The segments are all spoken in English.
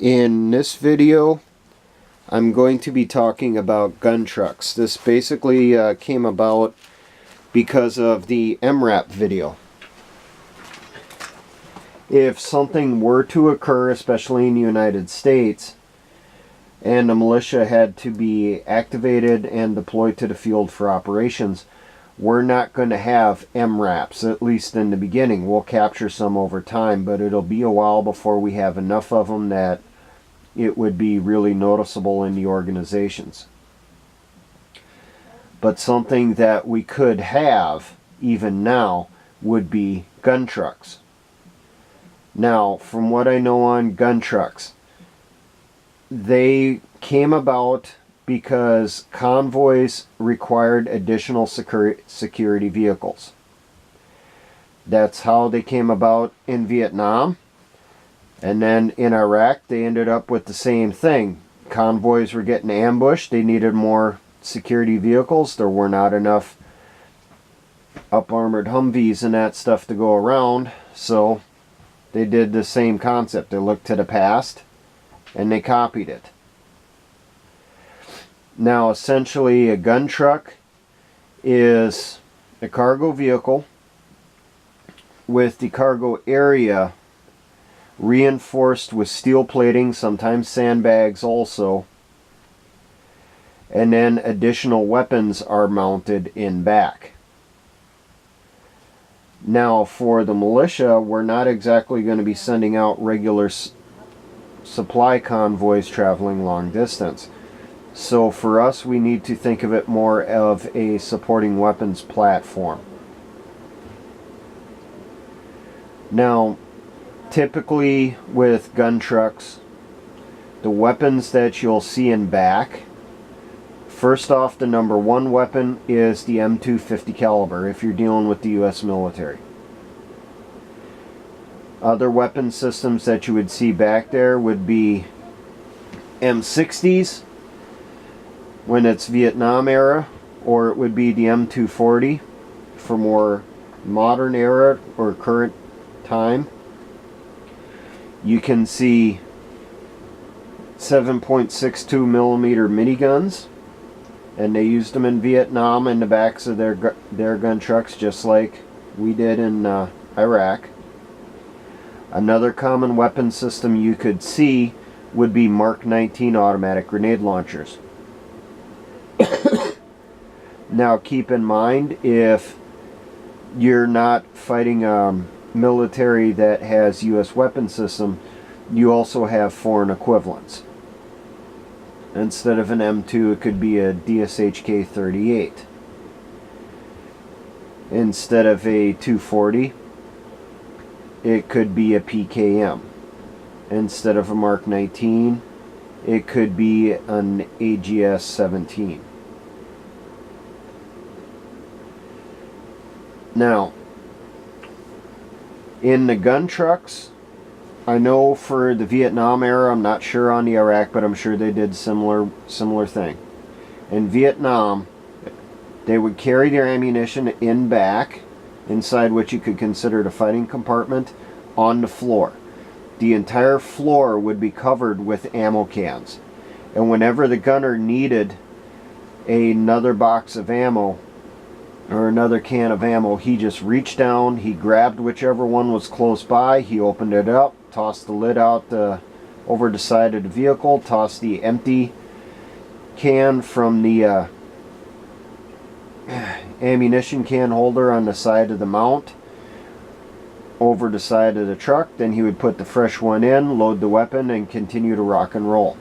In this video, I'm going to be talking about gun trucks. This basically came about because of the MRAP video. If something were to occur, especially in the United States, and a militia had to be activated and deployed to the field for operations, we're not going to have MRAPs, at least in the beginning. We'll capture some over time, but it'll be a while before we have enough of them that it would be really noticeable in the organizations. But something that we could have, even now, would be gun trucks. Now, from what I know on gun trucks, they came about because convoys required additional security vehicles. That's how they came about in Vietnam. And then in Iraq, they ended up with the same thing. Convoys were getting ambushed. They needed more security vehicles. There were not enough up-armored Humvees and that stuff to go around. So they did the same concept. They looked to the past and they copied it. Now, essentially, a gun truck is a cargo vehicle with the cargo area reinforced with steel plating, sometimes sandbags also, and then additional weapons are mounted in back. Now, for the militia, we're not exactly going to be sending out regular supply convoys traveling long distance. So for us, we need to think of it more of a supporting weapons platform. Now, typically with gun trucks, the weapons that you'll see in back, first off, the number one weapon is the M250 caliber if you're dealing with the US military. Other weapon systems that you would see back there would be M60s when it's Vietnam era, or it would be the M240 for more modern era or current time. You can see 7.62 millimeter miniguns, and they used them in Vietnam in the backs of their gun trucks, just like we did in Iraq. Another common weapon system you could see would be Mark 19 automatic grenade launchers. Now, keep in mind, if you're not fighting military that has U.S. weapon system, you also have foreign equivalents. Instead of an M2, it could be a DSHK-38. Instead of a 240, it could be a PKM. Instead of a Mark 19, it could be an AGS-17. Now, in the gun trucks, I know for the Vietnam era, I'm not sure on the Iraq, but I'm sure they did similar thing. In Vietnam, they would carry their ammunition in back, inside what you could consider the fighting compartment, on the floor. The entire floor would be covered with ammo cans. And whenever the gunner needed another box of ammo, or another can of ammo, he just reached down, he grabbed whichever one was close by, he opened it up, tossed the lid out over the side of the vehicle, tossed the empty can from the ammunition can holder on the side of the mount over the side of the truck. Then he would put the fresh one in, load the weapon, and continue to rock and roll.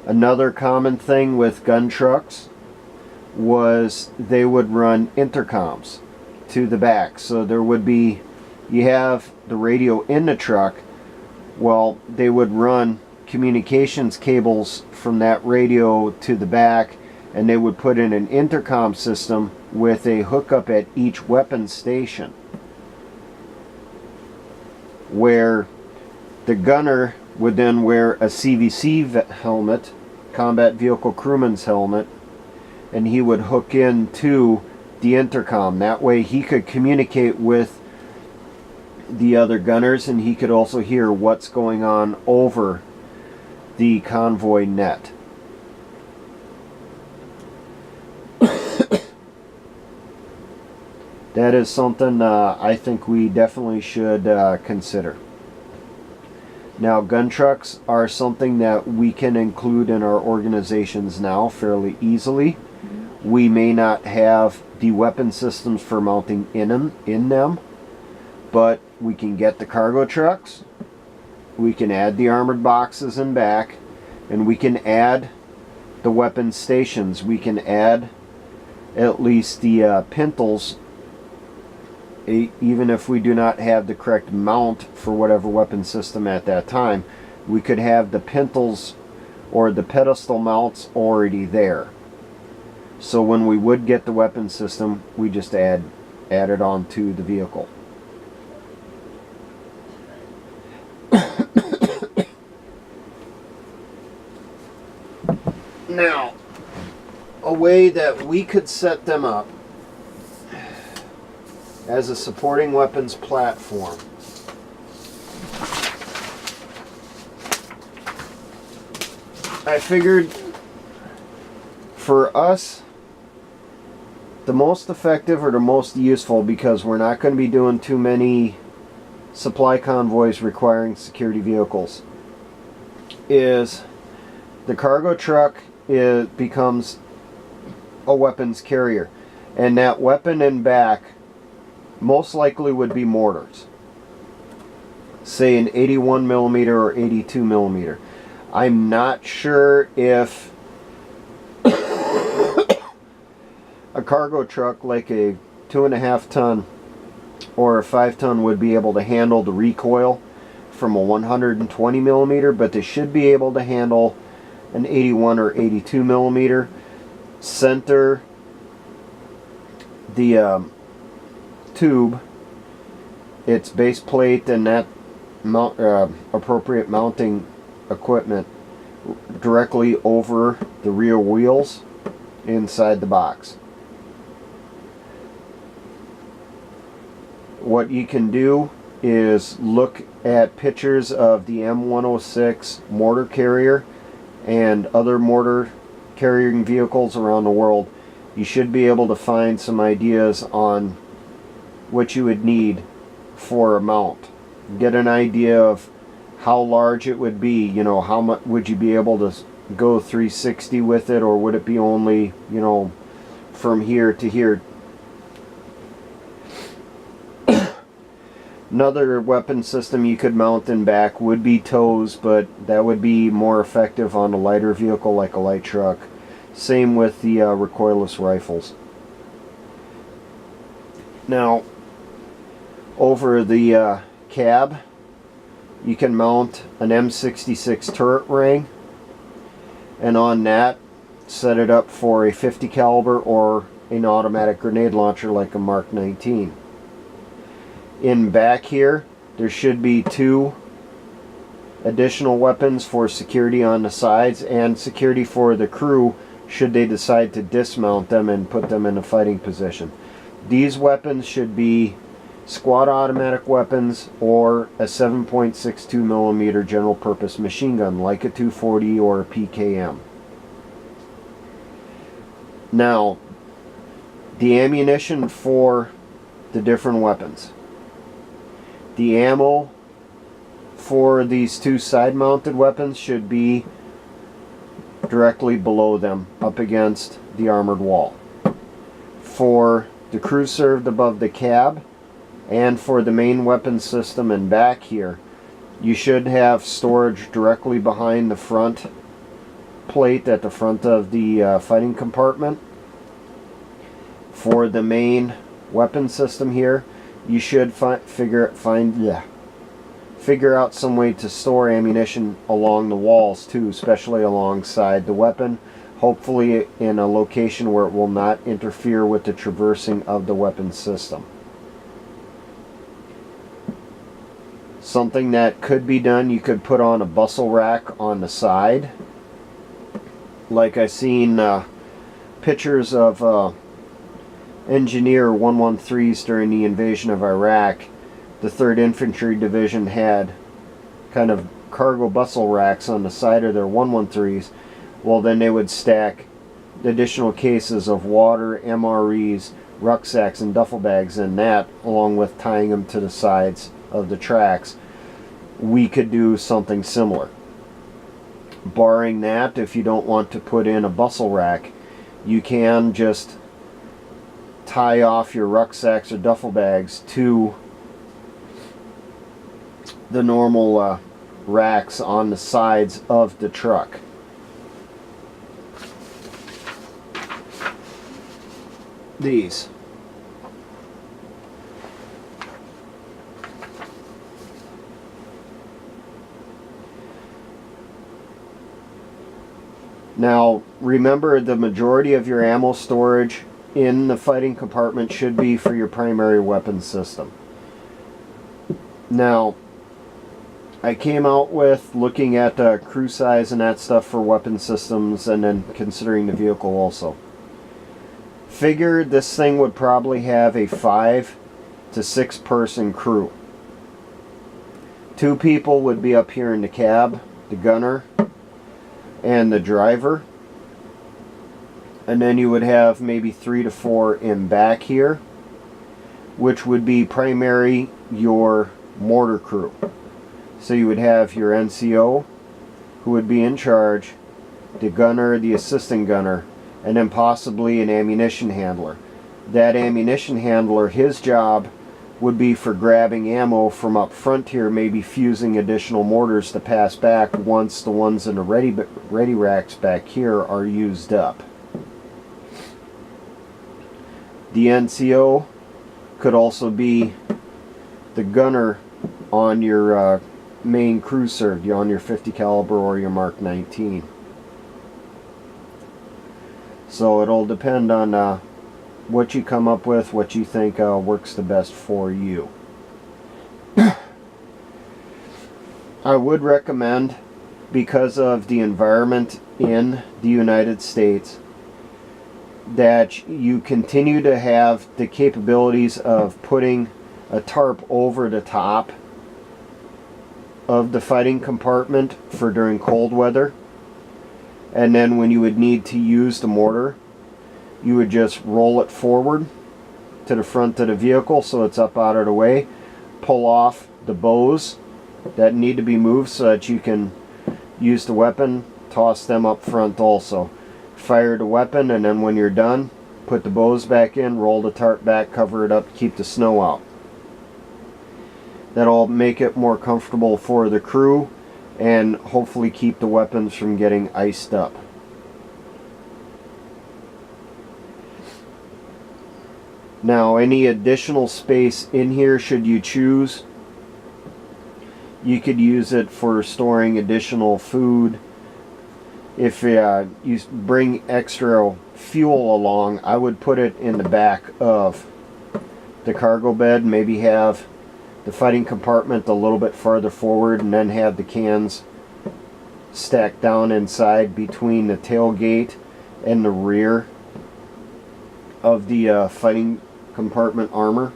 Another common thing with gun trucks was they would run intercoms to the back. So there would be, you have the radio in the truck, well, they would run communications cables from that radio to the back, and they would put in an intercom system with a hookup at each weapon station, where the gunner would then wear a CVC helmet, combat vehicle crewman's helmet, and he would hook into the intercom. That way he could communicate with the other gunners, and he could also hear what's going on over the convoy net. That is something I think we definitely should consider. Now, gun trucks are something that we can include in our organizations now fairly easily. We may not have the weapon systems for mounting in them, but we can get the cargo trucks, we can add the armored boxes in back, and we can add the weapon stations. We can add at least the pintles, even if we do not have the correct mount for whatever weapon system at that time. We could have the pintles or the pedestal mounts already there. So when we would get the weapon system, we just add it onto the vehicle. Now, a way that we could set them up as a supporting weapons platform. I figured for us, the most effective or the most useful, because we're not going to be doing too many supply convoys requiring security vehicles, is the cargo truck becomes a weapons carrier, and that weapon in back most likely would be mortars, say an 81 millimeter or 82 millimeter. I'm not sure if a cargo truck like a 2.5 ton or a 5 ton would be able to handle the recoil from a 120 millimeter, but they should be able to handle an 81 or 82 millimeter. Center the tube, its base plate, and that appropriate mounting equipment directly over the rear wheels inside the box. What you can do is look at pictures of the M106 mortar carrier and other mortar carrying vehicles around the world. You should be able to find some ideas on what you would need for a mount. Get an idea of how large it would be. You know, how much would you be able to go 360 with it, or would it be only, you know, from here to here? Another weapon system you could mount in back would be tows, but that would be more effective on a lighter vehicle like a light truck. Same with the recoilless rifles. Now, over the cab, you can mount an M66 turret ring, and on that, set it up for a 50 caliber or an automatic grenade launcher like a Mark 19. In back here, there should be 2 additional weapons for security on the sides, and security for the crew should they decide to dismount them and put them in a fighting position. These weapons should be squad automatic weapons or a 7.62 millimeter general purpose machine gun like a 240 or a PKM. Now, the ammunition for the different weapons. The ammo for these 2 side-mounted weapons should be directly below them, up against the armored wall. For the crew served above the cab, and for the main weapon system in back here, you should have storage directly behind the front plate at the front of the fighting compartment. For the main weapon system here, you should figure out some way to store ammunition along the walls too, especially alongside the weapon, hopefully in a location where it will not interfere with the traversing of the weapon system. Something that could be done, you could put on a bustle rack on the side. Like I seen pictures of Engineer 113s during the invasion of Iraq, the 3rd Infantry Division had kind of cargo bustle racks on the side of their 113s, well, then they would stack additional cases of water, MREs, rucksacks, and duffel bags in that, along with tying them to the sides of the tracks. We could do something similar. Barring that, if you don't want to put in a bustle rack, you can just tie off your rucksacks or duffel bags to the normal racks on the sides of the truck. These. Now, remember, the majority of your ammo storage in the fighting compartment should be for your primary weapon system. Now, I came out with looking at crew size and that stuff for weapon systems, and then considering the vehicle also. Figured this thing would probably have a 5 to 6 person crew. 2 people would be up here in the cab, the gunner and the driver, and then you would have maybe 3 to 4 in back here, which would be primary your mortar crew. So you would have your NCO, who would be in charge, the gunner, the assistant gunner, and then possibly an ammunition handler. That ammunition handler, his job would be for grabbing ammo from up front here, maybe fusing additional mortars to pass back once the ones in the ready racks back here are used up. The NCO could also be the gunner on your main crew served, on your 50 caliber or your Mark 19. So it'll depend on what you come up with, what you think works the best for you. I would recommend, because of the environment in the United States, that you continue to have the capabilities of putting a tarp over the top of the fighting compartment for during cold weather. And then when you would need to use the mortar, you would just roll it forward to the front of the vehicle so it's up out of the way. Pull off the bows that need to be moved so that you can use the weapon, toss them up front also. Fire the weapon, and then when you're done, put the bows back in, roll the tarp back, cover it up, keep the snow out. That'll make it more comfortable for the crew and hopefully keep the weapons from getting iced up. Now, any additional space in here, should you choose, you could use it for storing additional food. If you bring extra fuel along, I would put it in the back of the cargo bed, maybe have the fighting compartment a little bit farther forward, and then have the cans stacked down inside between the tailgate and the rear of the fighting compartment armor.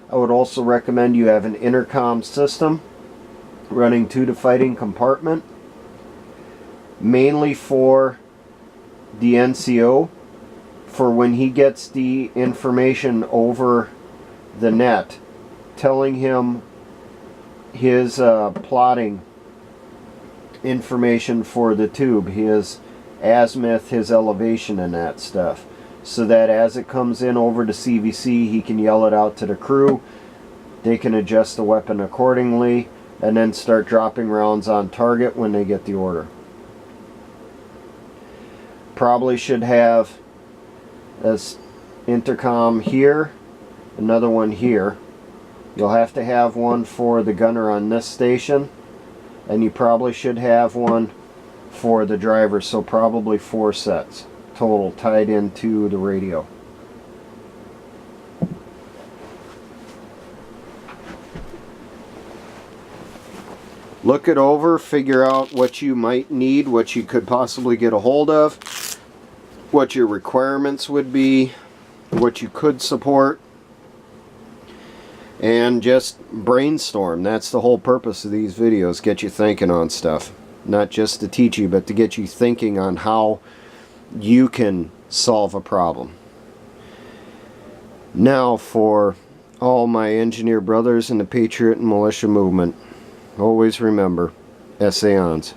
I would also recommend you have an intercom system running to the fighting compartment, mainly for the NCO, for when he gets the information over the net, telling him his plotting information for the tube, his azimuth, his elevation, and that stuff, so that as it comes in over to CVC, he can yell it out to the crew. They can adjust the weapon accordingly and then start dropping rounds on target when they get the order. Probably should have this intercom here, another one here. You'll have to have one for the gunner on this station, and you probably should have one for the driver, so probably 4 sets total tied into the radio. Look it over, figure out what you might need, what you could possibly get a hold of. what your requirements would be, what you could support, and just brainstorm. That's the whole purpose of these videos, get you thinking on stuff. Not just to teach you, but to get you thinking on how you can solve a problem. Now, for all my engineer brothers in the Patriot and Militia movement, always remember, essayons.